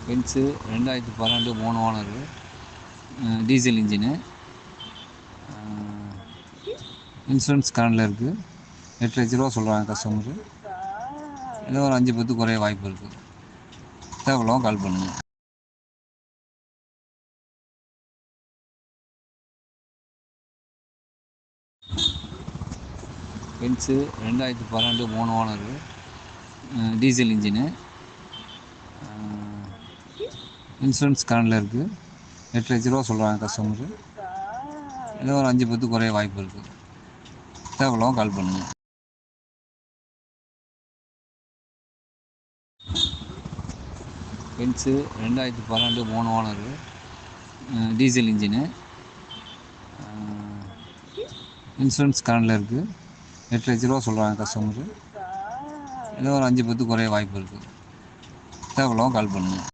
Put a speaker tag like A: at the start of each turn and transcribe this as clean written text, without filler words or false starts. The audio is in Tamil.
A: Benz 2012 3 owner, diesel engine, insurance கரண்டில் இருக்குது. 8 லட்ச ரூபா சொல்கிறாங்க கஸ்டமரு. ஏதோ ஒரு 5-10 குறைய வாய்ப்பு இருக்குது. தேவையில்லாமல் கால் பண்ணுங்கள். Benz 2012 3 owner, diesel engine, insurance கரண்டில் இருக்குது. 8 லட்ச ரூபா சொல்கிறாங்க கஸ்டமரு. ஏதோ ஒரு 5-10 குறைய வாய்ப்பு இருக்குது. தேவையில்லாமல் கால் பண்ணுங்கள். Benz 2012 3 owner, diesel engine, insurance கரண்டில் இருக்குது. 8 லட்ச ரூபா சொல்கிறாங்க கஸ்டமரு. ஏதோ ஒரு 5-10 குறைய வாய்ப்பு இருக்குது. தேவையில்லாமல் கால் பண்ணுங்கள்.